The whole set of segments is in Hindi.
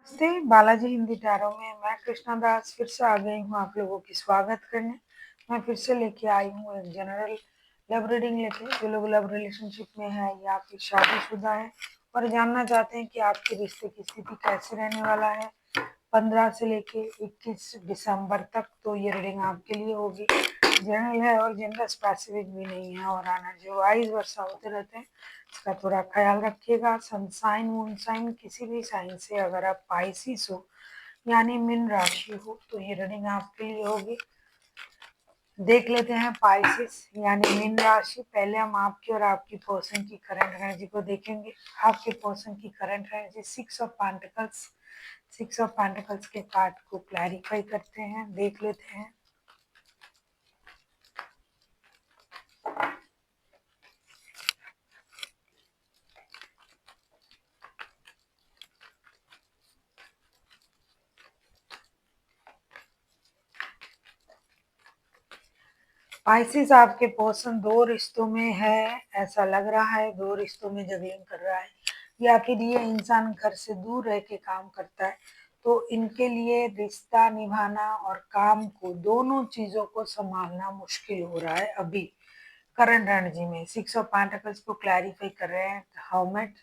नमस्ते, बालाजी हिंदी टैरो में मैं कृष्णा दास फिर से आ गई हूँ आप लोगों की स्वागत करने। मैं फिर से लेके आई हूँ एक जनरल लव रीडिंग लेके। जो लोग लव रिलेशनशिप में है या फिर शादीशुदा है और जानना चाहते हैं कि आपके रिश्ते की स्थिति कैसे रहने वाला है 15 से लेके 21 दिसंबर तक, तो ये रीडिंग आपके लिए होगी। जनरल है और जेंडर स्पेसिफिक भी नहीं है, और आना जो वाइज वर्षा होते रहते हैं इसका थोड़ा ख्याल रखिएगा। सनसाइन मून साइन किसी भी साइन से अगर आप पाइसिस हो यानी मीन राशि हो तो ये रीडिंग आपके लिए होगी। देख लेते हैं पाइसिस यानी मीन राशि। पहले हम आपकी और आपकी पर्सन की करंट एनर्जी को देखेंगे। आपके पर्सन की करंट एनर्जी 6 ऑफ पेंटिकल्स के कार्ड को क्लैरिफाई करते हैं, देख लेते हैं। पाइसिस आपके पर्सन दो रिश्तों में है, ऐसा लग रहा है। दो रिश्तों में जगलिंग कर रहा है, या फिर ये इंसान घर से दूर रह के काम करता है, तो इनके लिए रिश्ता निभाना और काम को, दोनों चीजों को संभालना मुश्किल हो रहा है अभी करंट एनर्जी में। 6 ऑफ पेंटिकल्स को क्लैरिफाई कर रहे हैं hermit,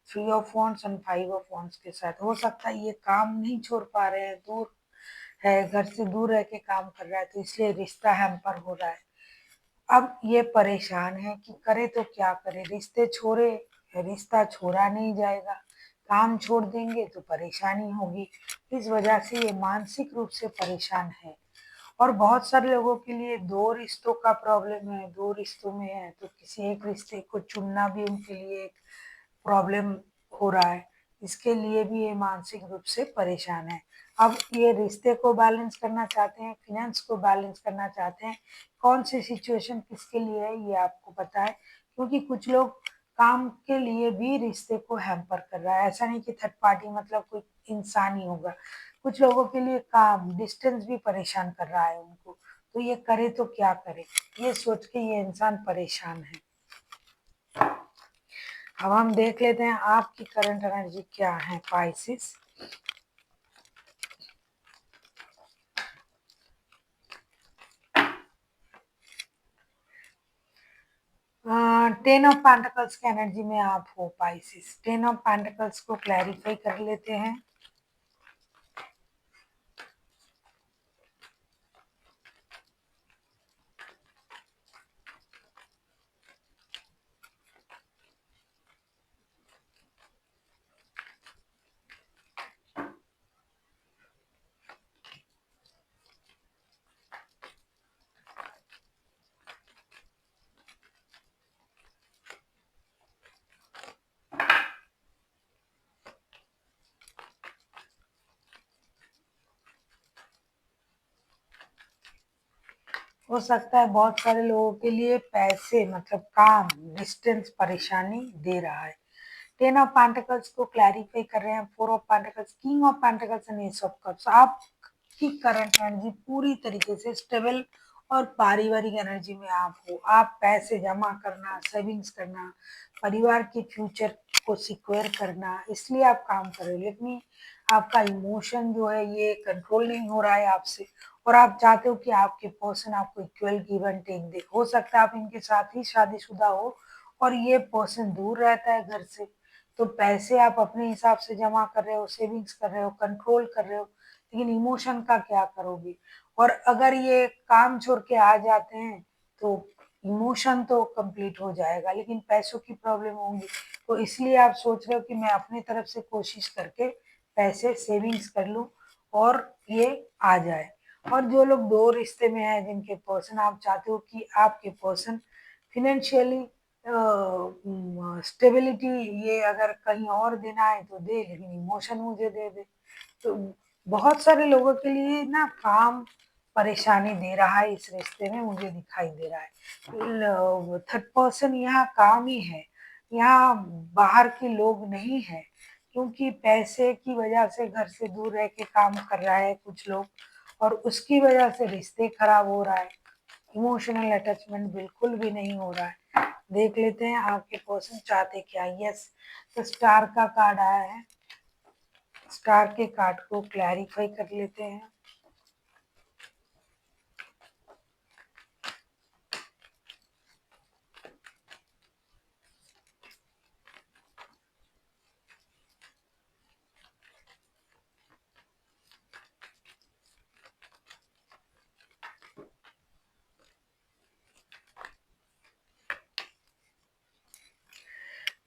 3 of wands and 5 of wands के साथ। हो सकता है ये काम नहीं छोड़ पा रहे हैं, दूर है, घर से दूर रह के काम कर रहा है, तो इसलिए रिश्ता हैम्पर हो रहा है। अब ये परेशान है कि करे तो क्या करे। रिश्ते छोड़े, रिश्ता छोड़ा नहीं जाएगा, काम छोड़ देंगे तो परेशानी होगी। इस वजह से ये मानसिक रूप से परेशान है। और बहुत सारे लोगों के लिए दो रिश्तों का प्रॉब्लम है, दो रिश्तों में है तो किसी एक रिश्ते को चुनना भी उनके लिए एक प्रॉब्लम हो रहा है। इसके लिए भी ये मानसिक रूप से परेशान है। अब ये रिश्ते को बैलेंस करना चाहते हैं, फिनेंस को बैलेंस करना चाहते हैं। कौन सी सिचुएशन किसके लिए है ये आपको पता है, क्योंकि कुछ लोग काम के लिए भी रिश्ते को हैम्पर कर रहा है। ऐसा नहीं कि थर्ड पार्टी मतलब कोई इंसान ही होगा। कुछ लोगों के लिए काम डिस्टेंस भी परेशान कर रहा है उनको, तो ये करे तो क्या करे, ये सोच के ये इंसान परेशान है। अब हम देख लेते हैं आपकी करंट एनर्जी क्या है पाइसिस। टेन ऑफ पेंटिकल्स की एनर्जी में आप हो पाइसिस। 10 ऑफ पेंटिकल्स को क्लैरिफाई कर लेते हैं। हो सकता है बहुत सारे लोगों के लिए पैसे मतलब काम डिस्टेंस परेशानी दे रहा है। 10 ऑफ पेंटिकल्स को क्लैरिफाई कर रहे हैं। 4 of pentacles, king of pentacles and S of cups. आपकी करंट एनर्जी पूरी तरीके से स्टेबल और पारिवारिक एनर्जी में आप हो। आप पैसे जमा करना, सेविंग्स करना, परिवार के फ्यूचर को सिक्योर करना, इसलिए आप काम कर रहे हो। लेकिन आपका इमोशन जो है ये कंट्रोल नहीं हो रहा है आपसे, और आप चाहते हो कि आपके पर्सन आपको इक्वल गिव एंड टेक दे। हो सकता है आप इनके साथ ही शादीशुदा हो और ये पर्सन दूर रहता है घर से, तो पैसे आप अपने हिसाब से जमा कर रहे हो, सेविंग्स कर रहे हो, कंट्रोल कर रहे हो, लेकिन इमोशन का क्या करोगे। और अगर ये काम छोड़ के आ जाते हैं तो इमोशन तो कंप्लीट हो जाएगा, लेकिन पैसों की प्रॉब्लम होगी। तो इसलिए आप सोच रहे हो कि मैं अपनी तरफ से कोशिश करके पैसे सेविंग्स कर लूं और ये आ जाए। और जो लोग दो रिश्ते में हैं, जिनके पर्सन आप चाहते हो कि आपके पर्सन फिनेंशियली स्टेबिलिटी, ये अगर कहीं और देना है तो दे, लेकिन इमोशन मुझे दे दे। तो बहुत सारे लोगों के लिए ना काम परेशानी दे रहा है इस रिश्ते में, मुझे दिखाई दे रहा है। थर्ड पर्सन यहाँ काम ही है, यहाँ बाहर के लोग नहीं है, क्योंकि पैसे की वजह से घर से दूर रह के काम कर रहा है कुछ लोग, और उसकी वजह से रिश्ते खराब हो रहा है। इमोशनल अटैचमेंट बिल्कुल भी नहीं हो रहा है। देख लेते हैं आपके पर्सन चाहते क्या। यस, तो स्टार का कार्ड आया है। स्टार के कार्ड को क्लैरिफाई कर लेते हैं।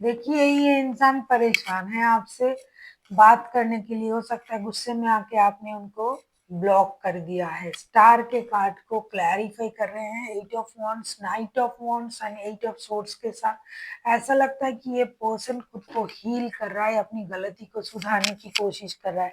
देखिए, ये इंसान परेशान है आपसे बात करने के लिए, हो सकता है गुस्से में आके आपने उनको ब्लॉक कर दिया है। स्टार के कार्ड को क्लैरिफाई कर रहे हैं, 8 of wands, night of wands and 8 of swords के साथ। ऐसा लगता है कि ये पर्सन खुद को हील कर रहा है, अपनी गलती को सुधारने की कोशिश कर रहा है।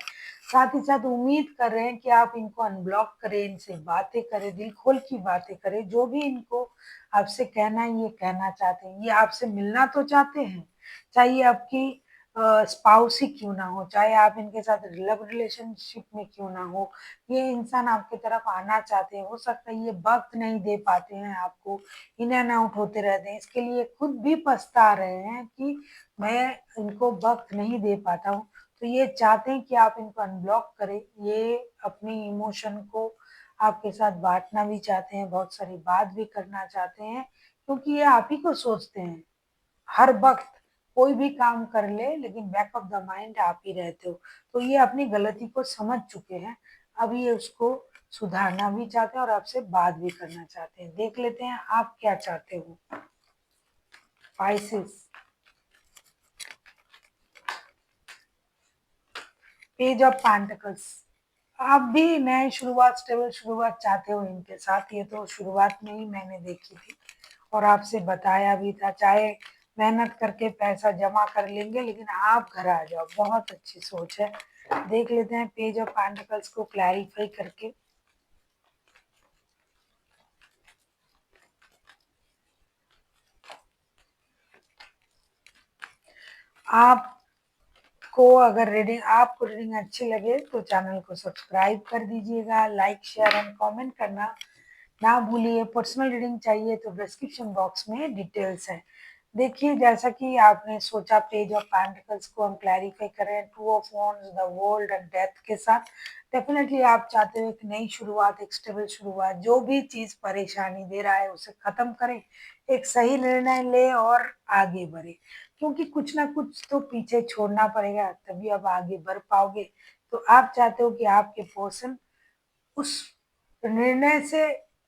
साथ ही साथ उम्मीद कर रहे हैं कि आप इनको अनब्लॉक करें, इनसे बातें करें, दिल खोल की बातें करें, जो भी इनको आपसे कहना है ये कहना चाहते हैं। ये आपसे मिलना तो चाहते हैं, चाहे ये आपकी स्पाउस ही क्यों ना हो, चाहे आप इनके साथ लव रिलेशनशिप में क्यों ना हो, ये इंसान आपकी तरफ आना चाहते हैं। हो सकता है ये वक्त नहीं दे पाते हैं आपको, इन एंड आउट होते रहते हैं, इसके लिए खुद भी पछता रहे हैं कि मैं इनको वक्त नहीं दे पाता हूँ। तो ये चाहते हैं कि आप इनको अनब्लॉक करें, ये अपनी इमोशन को आपके साथ बांटना भी चाहते हैं, बहुत सारी बात भी करना चाहते हैं, क्योंकि ये आप ही को सोचते हैं हर वक्त। कोई भी काम कर ले लेकिन बैक ऑफ द माइंड आप ही रहते हो। तो ये अपनी गलती को समझ चुके हैं, अब ये उसको सुधारना भी चाहते हैं और आपसे बात भी करना चाहते हैं। देख लेते हैं आप क्या चाहते हो। पाइसेस, पेज ऑफ पेंटिकल्स, आप भी नए शुरुआत, स्टेबल शुरुआत चाहते हो इनके साथ। ये तो शुरुआत में ही मैंने देखी थी और आपसे बताया भी था, चाहे मेहनत करके पैसा जमा कर लेंगे लेकिन आप घर आ जाओ। बहुत अच्छी सोच है। देख लेते हैं पेज ऑफ पेंटिकल्स को क्लैरिफाई करके। आपको रीडिंग अच्छी लगे तो चैनल को सब्सक्राइब कर दीजिएगा, लाइक शेयर एंड कमेंट करना ना भूलिए। पर्सनल रीडिंग चाहिए तो डिस्क्रिप्शन बॉक्स में डिटेल्स है। देखिए, जैसा कि आपने सोचा पेज ऑफ पेंटिकल्स को हम क्लैरिफाई करें, two of wands, the world and death के साथ। डेफिनेटली आप चाहते हो एक नई शुरुआत, एक स्टेबल शुरुआत, जो भी चीज परेशानी दे रहा है उसे खत्म करें, एक सही निर्णय ले और आगे बढ़े, क्योंकि कुछ ना कुछ तो पीछे छोड़ना पड़ेगा, तभी आप आगे बढ़ पाओगे। तो आप चाहते हो कि आपके पर्सन उस निर्णय से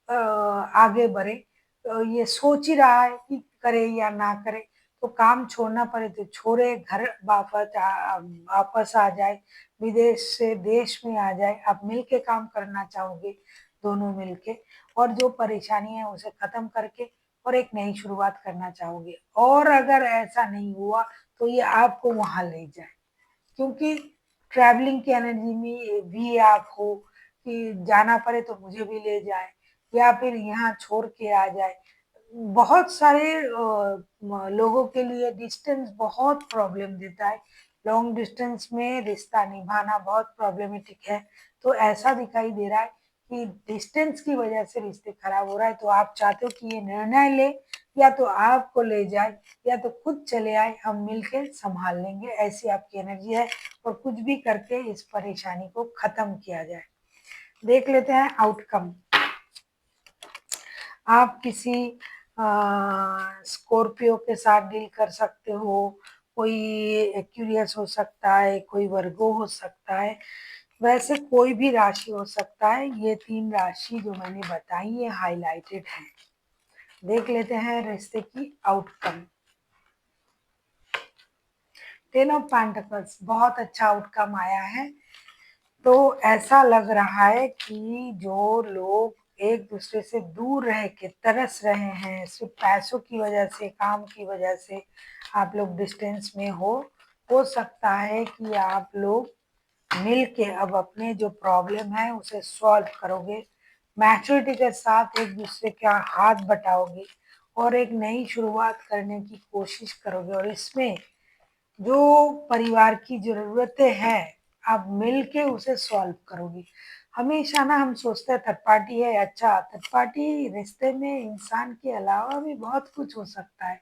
आगे बढ़े। ये सोच ही रहा है कि करे या ना करे, तो काम छोड़ना पड़े तो छोड़े, घर वापस आ जाए, विदेश से देश में आ जाए। आप मिलके काम करना चाहोगे, दोनों मिलके, और जो परेशानी है उसे खत्म करके और एक नई शुरुआत करना चाहोगे। और अगर ऐसा नहीं हुआ तो ये आपको वहां ले जाए, क्योंकि ट्रैवलिंग की एनर्जी में भी आप हो कि जाना पड़े तो मुझे भी ले जाए या फिर यहाँ छोड़ के आ जाए। बहुत सारे लोगों के लिए डिस्टेंस बहुत प्रॉब्लम देता है। लॉन्ग डिस्टेंस में रिश्ता निभाना बहुत प्रॉब्लमेटिक है। तो ऐसा दिखाई दे रहा है कि डिस्टेंस की वजह से रिश्ते खराब हो रहा है। तो आप चाहते हो कि ये निर्णय ले, या तो आपको ले जाए या तो खुद चले आए, हम मिलके संभाल लेंगे, ऐसी आपकी एनर्जी है। और कुछ भी करके इस परेशानी को खत्म किया जाए। देख लेते हैं आउटकम। आप किसी स्कॉर्पियो के साथ डील कर सकते हो, कोई एक्यूरियस हो सकता है, कोई वर्गो हो सकता है, वैसे कोई भी राशि हो सकता है। ये 3 राशि जो मैंने बताई ये हाईलाइटेड है। देख लेते हैं रिश्ते की आउटकम। 10 ऑफ पेंटिकल्स, बहुत अच्छा आउटकम आया है। तो ऐसा लग रहा है कि जो लोग एक दूसरे से दूर रह के तरस रहे हैं, सिर्फ पैसों की वजह से, काम की वजह से आप लोग डिस्टेंस में हो सकता है कि आप लोग मिल के अब अपने जो प्रॉब्लम है उसे सॉल्व करोगे, मैच्योरिटी के साथ एक दूसरे का हाथ बटाओगे और एक नई शुरुआत करने की कोशिश करोगे। और इसमें जो परिवार की ज़रूरतें हैं, आप मिल के उसे सॉल्व करोगे। हमेशा ना हम सोचते हैं थर्ड पार्टी है, अच्छा थर्ड पार्टी रिश्ते में इंसान के अलावा भी बहुत कुछ हो सकता है,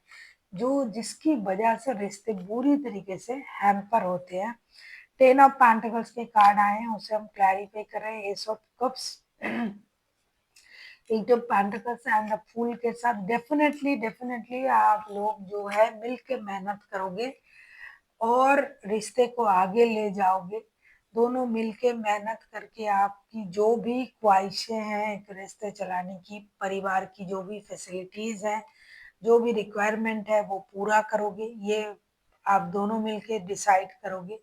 जो जिसकी वजह से रिश्ते बुरी तरीके से हैम्पर होते हैं। 10 ऑफ पेंटिकल्स के कार्ड आए हैं, उसे हम क्लैरिफाई कर रहे हैं। Ace of cups, 8 of pentacles and the fool के साथ डेफिनेटली आप लोग जो है मिल के मेहनत करोगे और रिश्ते को आगे ले जाओगे। दोनों मिलके मेहनत करके आपकी जो भी ख्वाहिशें हैं एक रिश्ते चलाने की, परिवार की जो भी फैसिलिटीज है, जो भी रिक्वायरमेंट है वो पूरा करोगे। ये आप दोनों मिलके डिसाइड करोगे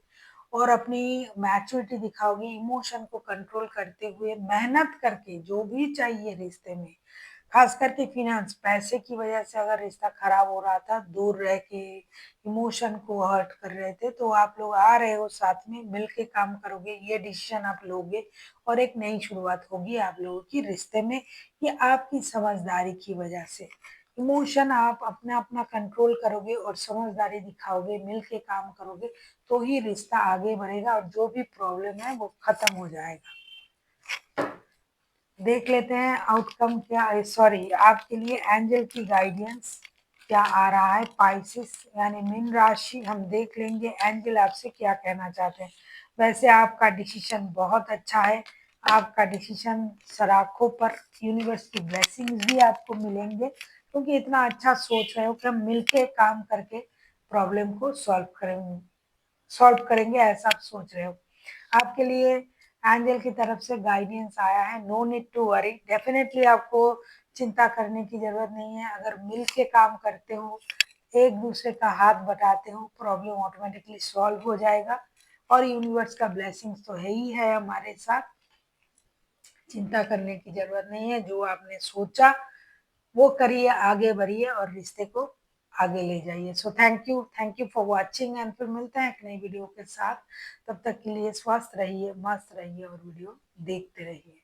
और अपनी मैच्योरिटी दिखाओगे, इमोशन को कंट्रोल करते हुए मेहनत करके जो भी चाहिए रिश्ते में, खास करके फिनेंस, पैसे की वजह से अगर रिश्ता खराब हो रहा था, दूर रह के इमोशन को हर्ट कर रहे थे, तो आप लोग आ रहे हो साथ में मिल के काम करोगे, ये डिसीजन आप लोगे और एक नई शुरुआत होगी आप लोगों की रिश्ते में। ये आपकी समझदारी की वजह से, इमोशन आप अपना अपना कंट्रोल करोगे और समझदारी दिखाओगे, मिल के काम करोगे, तो ही रिश्ता आगे बढ़ेगा और जो भी प्रॉब्लम है वो खत्म हो जाएगा। देख लेते हैं आउटकम क्या है, सॉरी आपके लिए एंजल की गाइडेंस क्या आ रहा है। पाइसिस यानी मीन राशि, हम देख लेंगे एंजल आपसे क्या कहना चाहते हैं। वैसे आपका डिसीजन बहुत अच्छा है, आपका डिसीजन सराखों पर, यूनिवर्स की ब्लेसिंग्स भी आपको मिलेंगे क्योंकि इतना अच्छा सोच रहे हो कि हम मिलके काम करके प्रॉब्लम को सॉल्व करेंगे, ऐसा आप सोच रहे हो। आपके लिए एंजल की तरफ से गाइडेंस आया है, no need to worry, definitely आपको चिंता करने की जरूरत नहीं है। अगर मिल के काम करते हो, एक दूसरे का हाथ बटाते हो, प्रॉब्लम ऑटोमेटिकली सॉल्व हो जाएगा और यूनिवर्स का ब्लेसिंग्स तो है ही है हमारे साथ। चिंता करने की जरूरत नहीं है, जो आपने सोचा वो करिए, आगे बढ़िए और रिश्ते को आगे ले जाइए। So thank you for watching and फिर मिलते हैं एक नई वीडियो के साथ। तब तक के लिए स्वस्थ रहिए, मस्त रहिए और वीडियो देखते रहिए।